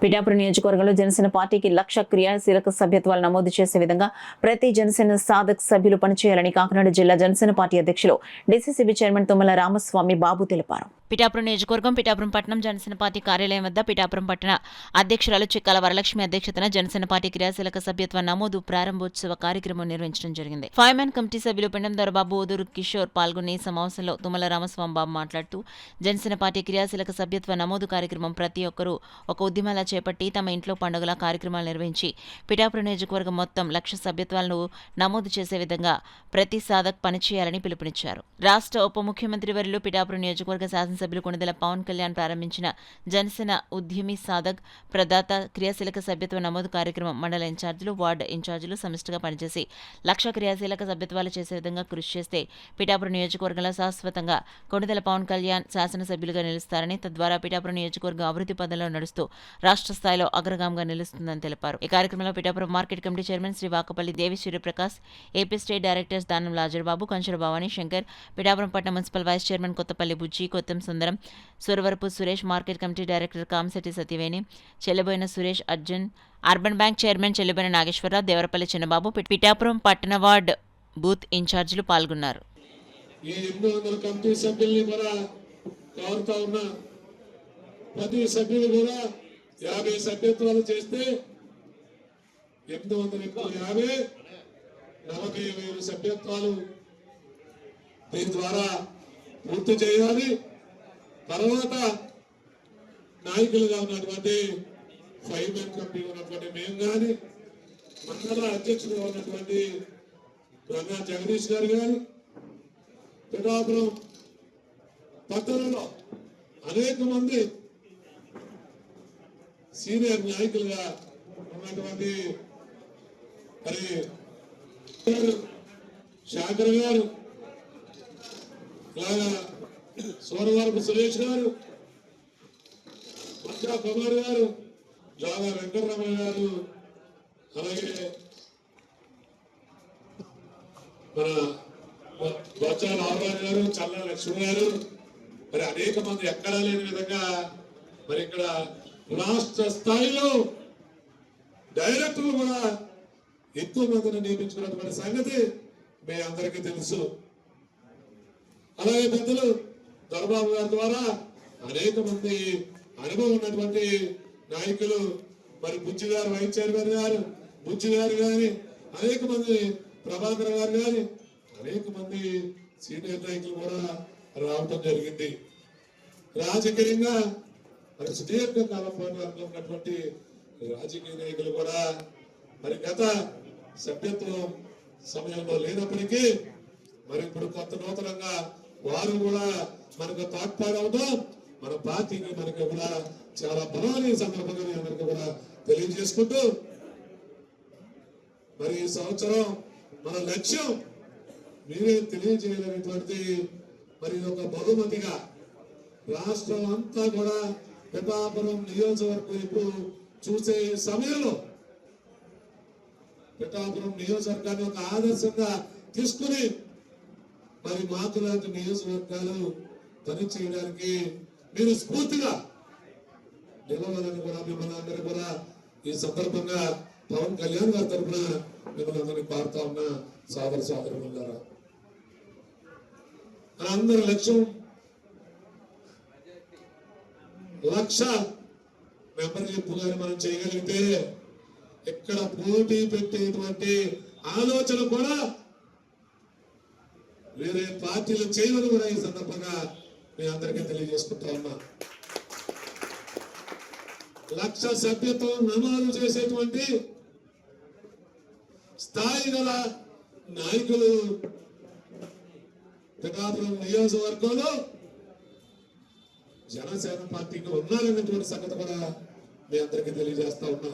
పిఠాపురం నియోజకవర్గంలో జనసేన పార్టీకి 1,00,000 క్రియాశీలక సభ్యత్వాలు నమోదు చేసే విధంగా ప్రతి జనసేన సాధక సభ్యులు పనిచేయాలని కాకినాడ జిల్లా జనసేన పార్టీ అధ్యక్షులు డీసీసీబీ చైర్మన్ తుమ్మల రామస్వామి బాబు తెలిపారు. పిఠాపురం నియోజకవర్గం పిఠాపురం పట్టణం జనసేన పార్టీ కార్యాలయం వద్ద పిఠాపురం పట్టణ అధ్యక్షురాలు చిక్కాల వరలక్ష్మి అధ్యక్షతన జనసేన పార్టీ క్రియాశీలక సభ్యత్వ నమోదు ప్రారంభోత్సవ కార్యక్రమం నిర్వహించడం జరిగింది. ఫైర్మ్యాన్ కమిటీ సభ్యులు పిండం దొరబాబు, ఓదూరు కిషోర్ పాల్గొని ఈ సమావేశంలో తుమ్మల రామస్వామి బాబు మాట్లాడుతూ జనసేన పార్టీ క్రియాశీలక సభ్యత్వ నమోదు కార్యక్రమం ప్రతి ఒక్కరూ ఒక ఉద్యమాల చేపట్టి తమ ఇంట్లో పండుగల కార్యక్రమాలు నిర్వహించి పిఠాపురం నియోజకవర్గం మొత్తం 1,00,000 సభ్యత్వాలను నమోదు చేసే విధంగా ప్రతి సాధక్ పనిచేయాలని పిలుపునిచ్చారు. రాష్ట్ర ఉప ముఖ్యమంత్రి వర్యులు పిఠాపురం నియోజకవర్గ శాసనసభ్యులు కొణిదెల పవన్ కళ్యాణ్ ప్రారంభించిన జనసేన ఉద్యమి సాధక్ ప్రదాత క్రియాశీలక సభ్యత్వ నమోదు కార్యక్రమం మండల ఇన్ఛార్జీలు, వార్డు ఇన్ఛార్జీలు సమిష్టిగా పనిచేసి 1,00,000 క్రియాశీలక సభ్యత్వాలు చేసే విధంగా కృషి చేస్తే పిఠాపురం నియోజకవర్గంలో శాశ్వతంగా కొణిదెల పవన్ కళ్యాణ్ శాసనసభ్యులుగా నిలుస్తారని, తద్వారా పిఠాపురం నియోజకవర్గం అభివృద్ధి పదంలో నడుస్తూ రాష్ట్ర స్థాయిలో అగ్రగామిగా నిలుస్తుందని తెలిపారు. ఈ కార్యక్రమంలో Pithapuram market committee chairman Shri Vakapalli Devi Suryaprakash, AP state directors Danam Lazarbabu, Kanchara Bhavani Shankar, Pithapuram పట్టణ municipal vice chairman Kothapalli Bujji, Kottam Sundaram, Suravarapu Suresh, market committee director Kamasetti Sativeni, Chellaboina Suresh, Arjun, urban bank chairman Chellaboina Nageswararao, Devarapalli Chinnababu, Pithapuram పట్టణ వార్డ్ బూత్ ఇన్ఛార్జీలు పాల్గొన్నారు. ప్రతి సభ్యులు కూడా 50 సభ్యత్వాలు చేస్తే 850 40,000 సభ్యత్వాలు దీని ద్వారా పూర్తి చేయాలి. తర్వాత నాయకులుగా ఉన్నటువంటి ఫైర్మ్యాన్ కమిటీ ఉన్నటువంటి మేము కానీ, మండల అధ్యక్షులుగా ఉన్నటువంటి గంగా జగదీష్ గారు కానీ, పిఠాపురం పట్టణంలో అనేక మంది సీనియర్ నాయకులుగా ఉన్నటువంటి మరి శాకర్ గారు, ఇలాగా సోరవరపు సురేష్ గారు, మంచా కుమార్ గారు, జాగా వెంకటరమణ గారు, అలాగే మన బొత్స రామరాజు గారు, చల్ల లక్ష్మి గారు, మరి అనేక మంది ఎక్కడా లేని విధంగా మరి ఇక్కడ రాష్ట్ర స్థాయిలో డైరెక్టర్లు కూడా ఎక్కువ మందిని నియమించుకున్నటువంటి సంగతి మీ అందరికీ తెలుసు. అలాగే పెద్దలు దొరబాబు గారి ద్వారా అనేక మంది అనుభవం ఉన్నటువంటి నాయకులు, మరి బుజ్జి గారు వైస్ చైర్మన్ గారు, బుజ్జి గారు కానీ, అనేక మంది ప్రభాకర్ గారు కానీ, అనేక మంది సీనియర్ నాయకులు కూడా రావటం జరిగింది. రాజకీయంగా మరి సుదీర్ఘ కాలం పాటు ఉన్నటువంటి రాజకీయ నాయకులు కూడా మరి గత సభ్యత్వం సమయంలో లేనప్పటికీ మరి ఇప్పుడు కొత్త నూతనంగా వారు కూడా మనకు తోడ్పాడవడం మన పార్టీకి మనకు కూడా చాలా బలమైన సందర్భంగా అందరికీ కూడా తెలియజేసుకుంటూ, మరి ఈ సంవత్సరం మన లక్ష్యం మీరే తెలియజేయాలనేటువంటి మరి ఒక బహుమతిగా రాష్ట్రం అంతా కూడా పిఠాపురం నియోజకవర్గం ఇప్పుడు చూసే సమయంలో పిఠాపురం నియోజకవర్గాన్ని ఒక ఆదర్శంగా తీసుకుని మరి మాకు లాంటి నియోజకవర్గాలు పని చేయడానికి మీరు స్ఫూర్తిగా నిలవాలని కూడా మిమ్మల్ని అందరూ కూడా ఈ సందర్భంగా పవన్ కళ్యాణ్ గారి తరఫున మిమ్మల్ని అందరినీ కోరుతా ఉన్న సోదరులారా, అందరి లక్ష్యం 1,00,000 మెంబర్షిప్ గాని మనం చేయగలిగితే ఇక్కడ పోటీ పెట్టేటువంటి ఆలోచన కూడా వేరే పార్టీలు చేయమని కూడా ఈ సందర్భంగా మీ అందరికీ తెలియజేసుకుంటా ఉన్నా. 1,00,000 సభ్యత్వం నమోదు చేసేటువంటి స్థాయి గల నాయకులు పిఠాపురం నియోజకవర్గంలో జనసేన పార్టీకి ఉన్నారనేటువంటి సంగతి కూడా మీ అందరికీ తెలియజేస్తా ఉన్నా.